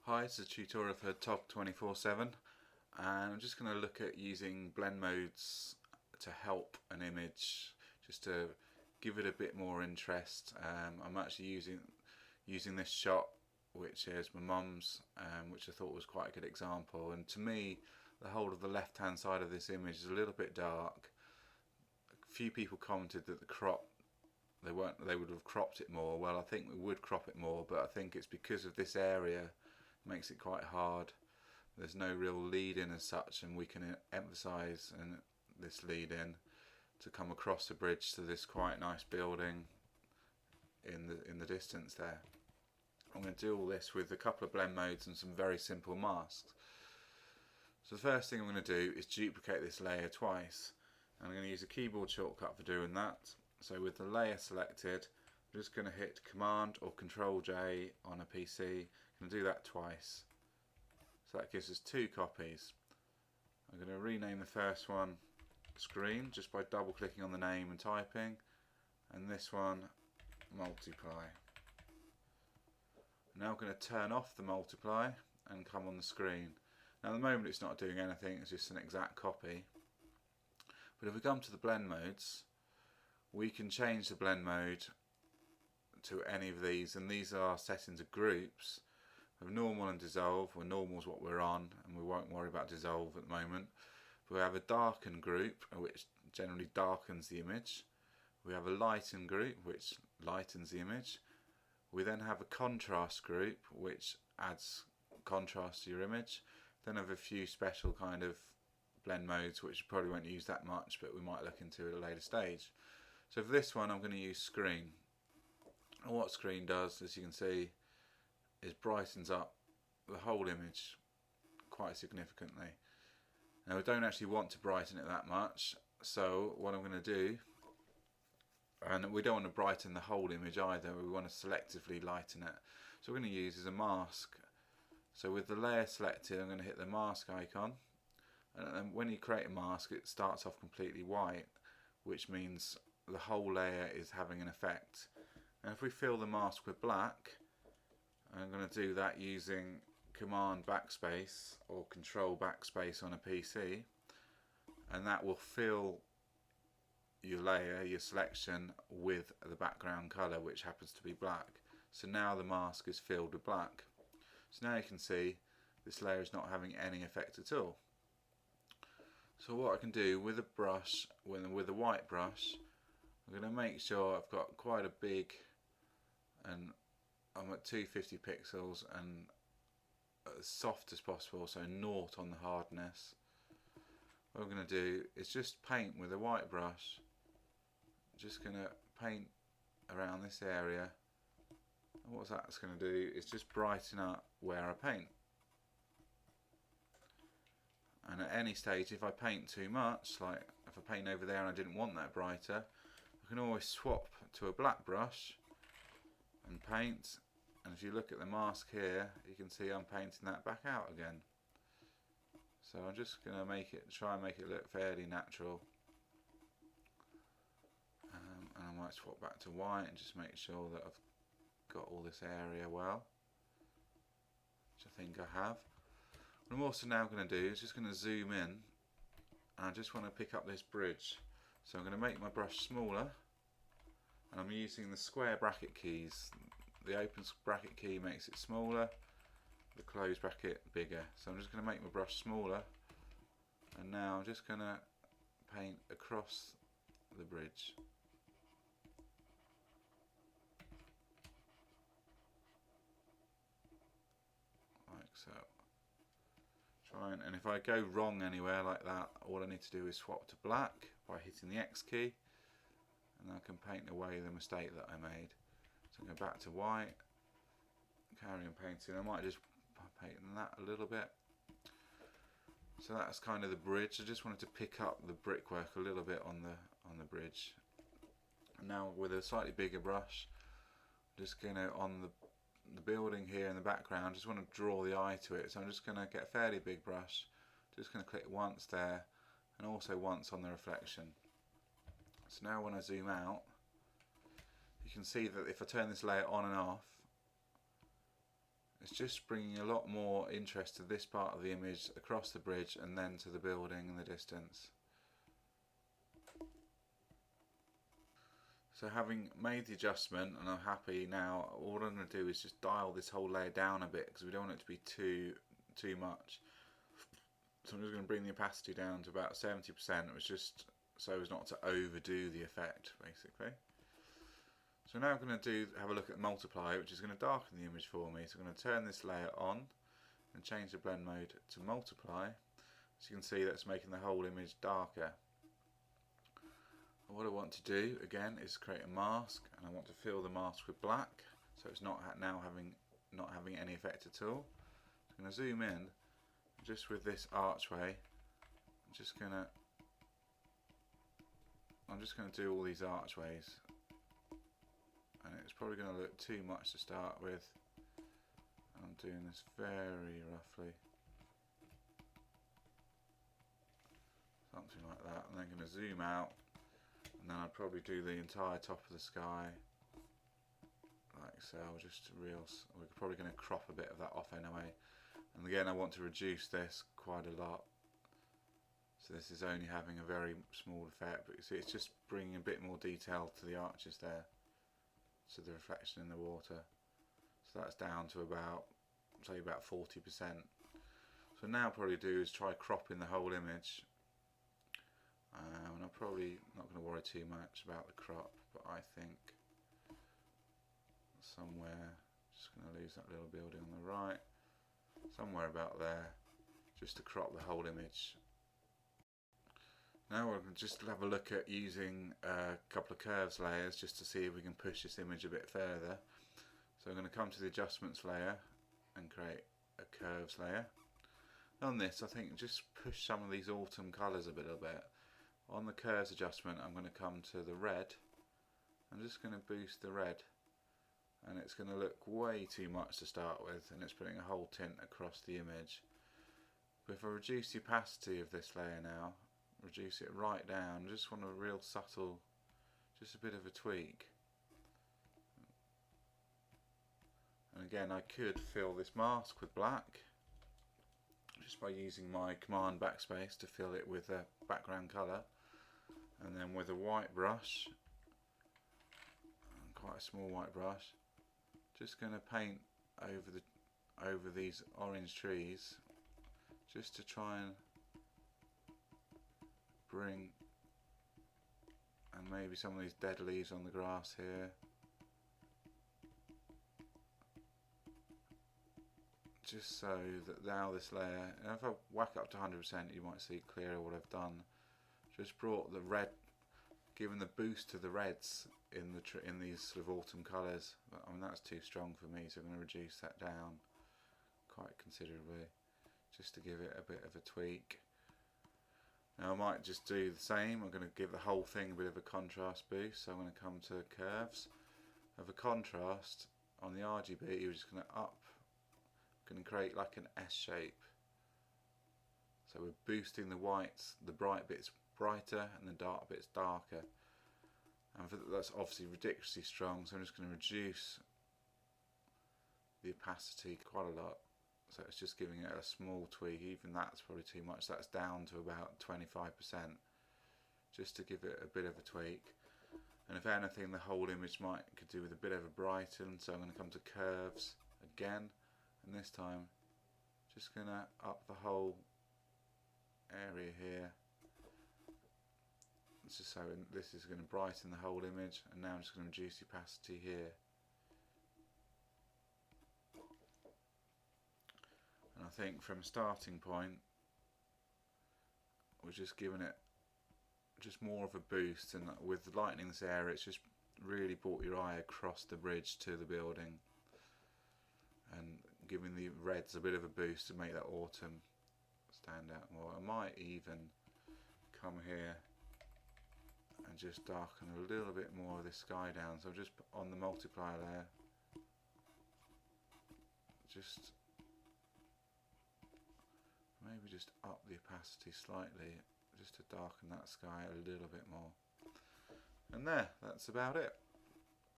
Hi, it's a tutorial for TOG 24/7 and I'm just going to look at using blend modes to help an image, just to give it a bit more interest. I'm actually using this shot, which is my mum's, which I thought was quite a good example, and to me the whole of the left hand side of this image is a little bit dark. A few people commented that the crop they would have cropped it more. Well, I think we would crop it more, but I think it's because of this area makes it quite hard. There's no real lead in as such, and we can emphasize this lead in to come across the bridge to this quite nice building in the distance there. I'm going to do all this with a couple of blend modes and some very simple masks. So the first thing I'm going to do is duplicate this layer twice. I'm going to use a keyboard shortcut for doing that. So with the layer selected, I'm just going to hit Command or Control J on a PC. I'm going to do that twice. So that gives us two copies. I'm going to rename the first one Screen just by double clicking on the name and typing, and this one Multiply. Now I'm going to turn off the multiply and come on the screen. Now at the moment it's not doing anything, it's just an exact copy. But if we come to the blend modes, we can change the blend mode to any of these, and these are set into groups of normal and dissolve, where normal is what we're on and we won't worry about dissolve at the moment. But we have a darken group, which generally darkens the image. We have a lighten group, which lightens the image. We then have a contrast group, which adds contrast to your image. Then have a few special kind of blend modes which you probably won't use that much, but we might look into at a later stage. So for this one I'm going to use Screen. And what Screen does, as you can see, is brightens up the whole image quite significantly. Now we don't actually want to brighten it that much, so what I'm going to do, and we don't want to brighten the whole image either, we want to selectively lighten it. So what we're going to use is a mask. So with the layer selected, I'm going to hit the mask icon, and then when you create a mask it starts off completely white, which means the whole layer is having an effect. And if we fill the mask with black, I'm going to do that using Command Backspace or Control Backspace on a PC, and that will fill your layer, your selection, with the background colour, which happens to be black. So now the mask is filled with black. So now you can see this layer is not having any effect at all. So what I can do with a brush, with a white brush, I'm going to make sure I've got quite a big, and I'm at 250 pixels and as soft as possible, so 0 on the hardness. What I'm going to do is just paint with a white brush. Just going to paint around this area, and what that's going to do is just brighten up where I paint. And at any stage, if I paint too much, like if I paint over there and I didn't want that brighter, I can always swap to a black brush and paint, and if you look at the mask here you can see I'm painting that back out again. So I'm just going to try and make it look fairly natural, and I might swap back to white and just make sure that I've got all this area well, which I think I have. What I'm also now going to do is just going to zoom in, and I just want to pick up this bridge. So I'm going to make my brush smaller, and I'm using the square bracket keys. The open bracket key makes it smaller, the closed bracket bigger. So I'm just going to make my brush smaller, and now I'm just going to paint across the bridge. Like so. And if I go wrong anywhere like that, all I need to do is swap to black by hitting the X key, and I can paint away the mistake that I made. So go back to white, carry on painting. I might just paint that a little bit. So that's kind of the bridge. I just wanted to pick up the brickwork a little bit on the bridge. And now with a slightly bigger brush, I'm just going to, on the building here in the background, just want to draw the eye to it. So I'm just going to get a fairly big brush, just going to click once there and also once on the reflection. So now when I zoom out, you can see that if I turn this layer on and off, It's just bringing a lot more interest to this part of the image across the bridge and then to the building in the distance. So having made the adjustment and I'm happy now, all I'm going to do is just dial this whole layer down a bit because we don't want it to be too much. So I'm just going to bring the opacity down to about 70%, which just so as not to overdo the effect basically. So now I'm going to have a look at multiply, which is going to darken the image for me. So I'm going to turn this layer on and change the blend mode to multiply. So you can see that's making the whole image darker. And what I want to do again is create a mask, and I want to fill the mask with black, so it's not having any effect at all. So I'm going to zoom in, just with this archway. I'm just going to do all these archways, and it's probably going to look too much to start with. I'm doing this very roughly, something like that, and then I'm going to zoom out. And then I'd probably do the entire top of the sky, like so. We're probably going to crop a bit of that off anyway. And again, I want to reduce this quite a lot. So this is only having a very small effect, but you see it's just bringing a bit more detail to the arches there. So the reflection in the water. So that's down to about, say about 40%. So now I'll probably do is try cropping the whole image. And I'm probably not going to worry too much about the crop, but I think somewhere, just going to lose that little building on the right, somewhere about there, just to crop the whole image. Now we're going to just have a look at using a couple of curves layers just to see if we can push this image a bit further. So I'm going to come to the adjustments layer and create a curves layer. On this, I think just push some of these autumn colours a little bit. On the curves adjustment, I'm going to come to the red. I'm just going to boost the red, and it's going to look way too much to start with, and it's putting a whole tint across the image. But if I reduce the opacity of this layer now, reduce it right down, just want a real subtle, just a bit of a tweak. And again, I could fill this mask with black just by using my command backspace to fill it with a background colour. And then with a white brush, quite a small white brush, just going to paint over these orange trees, just to try and bring, and maybe some of these dead leaves on the grass here. Just so that now this layer, and if I whack up to 100%, you might see clearer what I've done. Just brought the red, given the boost to the reds in these sort of autumn colours. I mean, that's too strong for me, so I'm going to reduce that down quite considerably, just to give it a bit of a tweak. Now I might just do the same. I'm going to give the whole thing a bit of a contrast boost. So I'm going to come to curves. Of a contrast on the RGB, you're just going to create like an S shape. So we're boosting the whites, the bright bits brighter and the dark bits darker. And that's obviously ridiculously strong, so I'm just going to reduce the opacity quite a lot. So it's just giving it a small tweak. Even that's probably too much. That's down to about 25%, just to give it a bit of a tweak. And if anything, the whole image could do with a bit of a brighten. So I'm going to come to curves again, and this time just going to up the whole area here. Just so this is going to brighten the whole image, and now I'm just going to reduce the opacity here. And I think from a starting point, we're just giving it just more of a boost, and with lightening this area, it's just really brought your eye across the bridge to the building, and giving the reds a bit of a boost to make that autumn stand out more. I might even come here and just darken a little bit more of this sky down. So just on the multiplier layer, just maybe just up the opacity slightly, just to darken that sky a little bit more. And there, that's about it.